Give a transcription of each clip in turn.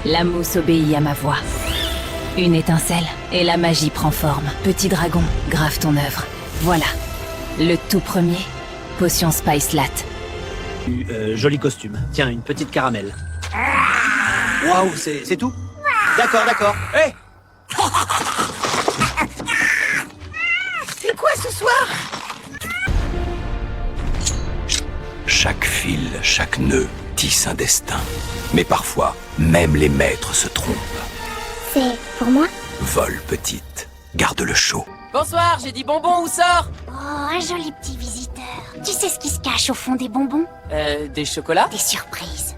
La mousse obéit à ma voix. Une étincelle, et la magie prend forme. Petit dragon, grave ton œuvre. Voilà. Le tout premier, potion Spice Latte. Joli costume. Tiens, une petite caramel. Waouh, c'est tout? D'accord, d'accord. Hé! C'est quoi ce soir? Chaque fil, chaque nœud tisse un destin. Mais parfois, même les maîtres se trompent. C'est pour moi? Vole petite, garde-le chaud. Bonsoir, j'ai dit bonbon ou sort? Oh, un joli petit visiteur. Tu sais ce qui se cache au fond des bonbons? Des chocolats? Des surprises.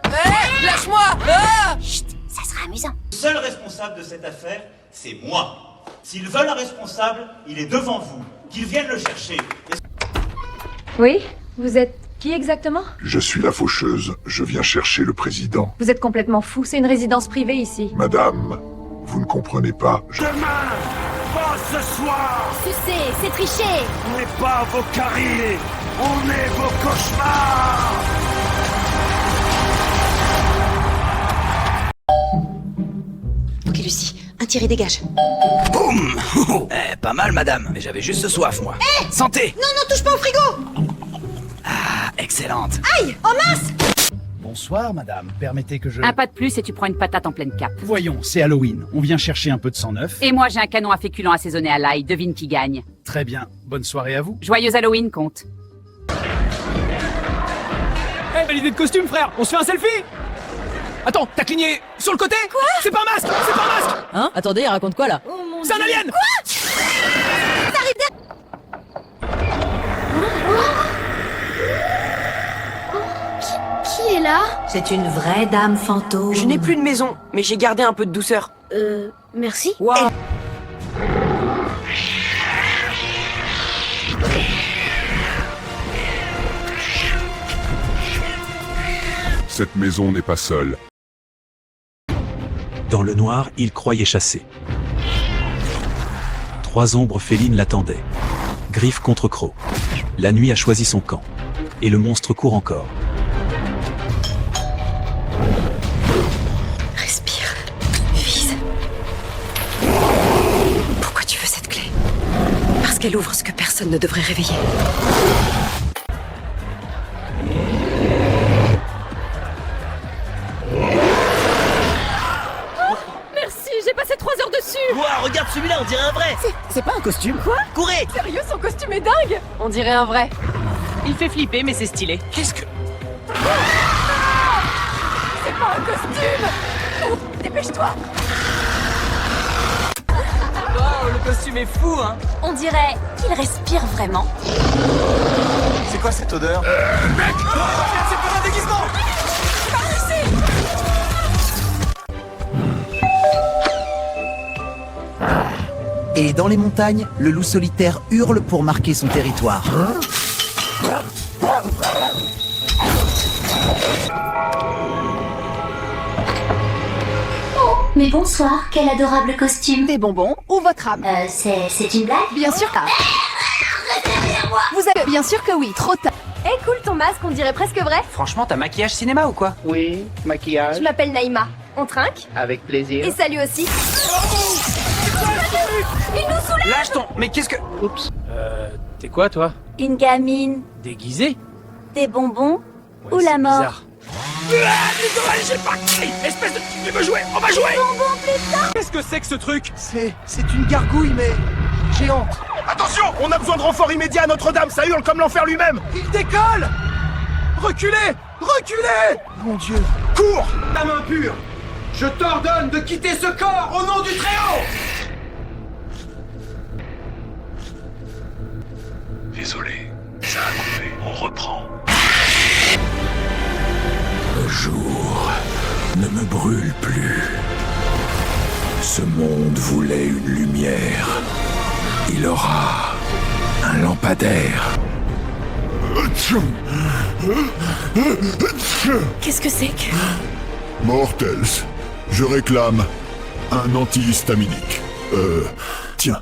Hé, lâche-moi! Ah! Chut, ça sera amusant. Le seul responsable de cette affaire, c'est moi. S'ils veulent un responsable, il est devant vous. Qu'ils viennent le chercher. Oui? Vous êtes qui exactement? Je suis la faucheuse, je viens chercher le président. Vous êtes complètement fou, c'est une résidence privée ici. Madame, vous ne comprenez pas, Demain, pas ce soir, Sucez, c'est tricher. on n'est pas vos caries, on est vos cauchemars. Ok, Lucie, un tir et dégage. Boum. Pas mal, madame, mais j'avais juste soif, moi. Santé. Non, non, touche pas au frigo! Ah, excellente. Aïe! Oh mince! Bonsoir, madame. Permettez que je... Un pas de plus et tu prends une patate en pleine cape. Voyons, c'est Halloween. On vient chercher un peu de sang neuf. Et moi j'ai un canon à féculent assaisonné à l'ail, devine qui gagne. Très bien. Bonne soirée à vous. Joyeux Halloween, comte. Hé, belle idée de costume, frère! On se fait un selfie? Attends, t'as cligné sur le côté? Quoi? C'est pas un masque! C'est pas un masque! Hein? Attendez, raconte quoi là? C'est un alien! Qui est là? C'est une vraie dame fantôme. Je n'ai plus de maison, mais j'ai gardé un peu de douceur. Merci. Waouh! cette maison n'est pas seule. Dans le noir, il croyait chasser. 3 ombres félines l'attendaient. Griffe contre croc. La nuit a choisi son camp. Et le monstre court encore. Respire. Vise. Pourquoi tu veux cette clé? Parce qu'elle ouvre ce que personne ne devrait réveiller. Merci, j'ai passé 3 heures dessus. Ouah, regarde celui-là, on dirait un vrai. C'est pas un costume. Quoi? Courez! Sérieux, son costume est dingue. On dirait un vrai. Il fait flipper, mais c'est stylé. Qu'est-ce que... C'est pas un costume. Oh, dépêche-toi. Wow, le costume est fou, hein? On dirait qu'il respire vraiment. C'est quoi cette odeur? C'est pas un déguisement! Et dans les montagnes, le loup solitaire hurle pour marquer son territoire. Mais bonsoir, quel adorable costume. Des bonbons ou votre âme? C'est une blague? Bien sûr. Vous avez bien sûr que oui, trop tard. Eh cool ton masque, on dirait presque vrai. Franchement, t'as maquillage cinéma ou quoi? Oui, maquillage. Je m'appelle Naïma. On trinque? Avec plaisir. Et salut aussi. Il nous soulève. Lâche ton... Mais qu'est-ce que... Oups. T'es quoi, toi? Une gamine, Déguisé? des bonbons Ouais, ou la c'est mort. bizarre. J'ai pas crié. Espèce de... Tu veux jouer? On va jouer. Qu'est-ce que c'est que ce truc? C'est une gargouille, mais... géante. Attention, on a besoin de renfort immédiat à Notre-Dame, ça hurle comme l'enfer lui-même. Il décolle. Reculez. Reculez. Mon Dieu. Cours. Ta main pure. Je t'ordonne de quitter ce corps au nom du Très-Haut. Désolé, ça a coupé, on reprend. Le jour ne me brûle plus. Ce monde voulait une lumière. Il aura un lampadaire. Qu'est-ce que c'est que... Mortels, je réclame un antihistaminique. Tiens.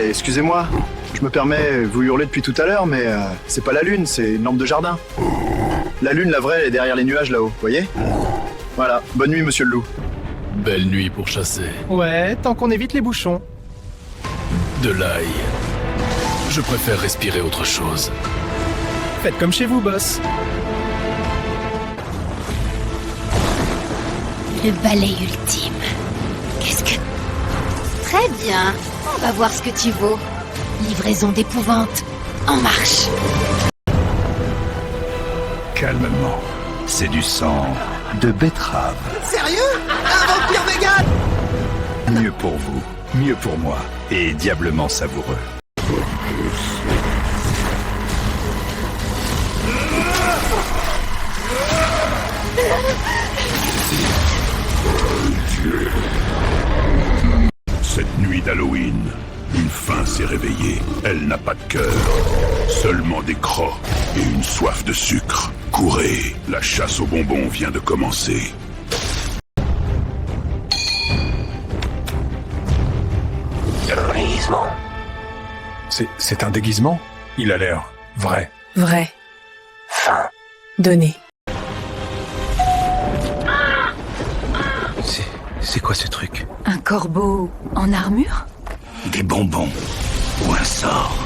Excusez-moi, je me permets, vous hurlez depuis tout à l'heure, mais c'est pas la lune, c'est une lampe de jardin. La lune, la vraie, elle est derrière les nuages là-haut, voyez? Voilà, bonne nuit, monsieur le loup. Belle nuit pour chasser. Ouais, tant qu'on évite les bouchons. De l'ail. Je préfère respirer autre chose. Faites comme chez vous, boss. Le balai ultime. Qu'est-ce que... Très bien. On va voir ce que tu vaux. Livraison d'épouvante. En marche. Calmement. C'est du sang de betterave. Sérieux? Un vampire vegan? Mieux pour vous, mieux pour moi, et diablement savoureux. Cette nuit d'Halloween, une faim s'est réveillée. Elle n'a pas de cœur, seulement des crocs et une soif de sucre. Courez, la chasse aux bonbons vient de commencer. C'est un déguisement? Il a l'air vrai. Vrai. Fin. Donné. C'est quoi ce truc? Un corbeau en armure? Des bonbons. Ou un sort.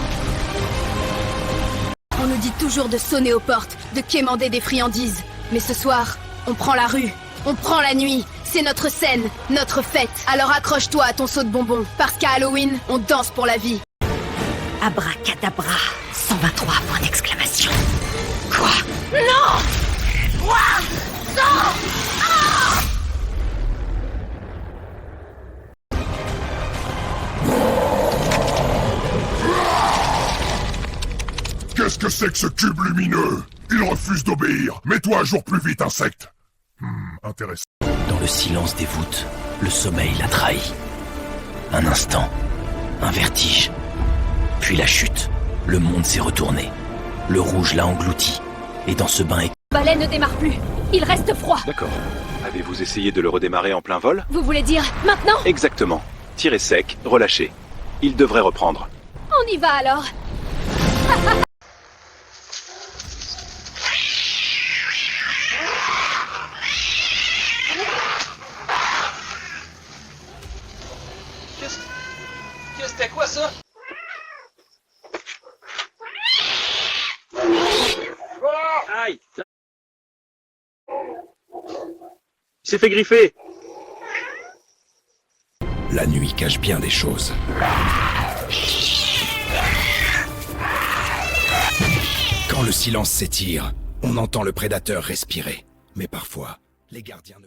On nous dit toujours de sonner aux portes, de quémander des friandises. Mais ce soir, on prend la rue, on prend la nuit. C'est notre scène, notre fête. Alors accroche-toi à ton seau de bonbons, parce qu'à Halloween, on danse pour la vie. Abracadabra. 123 points d'exclamation. Quoi? Non! Quoi? Non! Ah! Qu'est-ce que c'est que ce cube lumineux? Il refuse d'obéir. Mets-toi à jour plus vite, insecte. Intéressant. Dans le silence des voûtes, le sommeil l'a trahi. Un instant, un vertige, puis la chute. Le monde s'est retourné. Le rouge l'a englouti. Et dans ce bain... Le balai ne démarre plus. Il reste froid. D'accord. Avez-vous essayé de le redémarrer en plein vol? Vous voulez dire maintenant? Exactement. Tirez sec, relâchez. Il devrait reprendre. On y va alors. C'était quoi ça? Aïe! Il s'est fait griffer! La nuit cache bien des choses. Quand le silence s'étire, on entend le prédateur respirer. Mais parfois, les gardiens ne...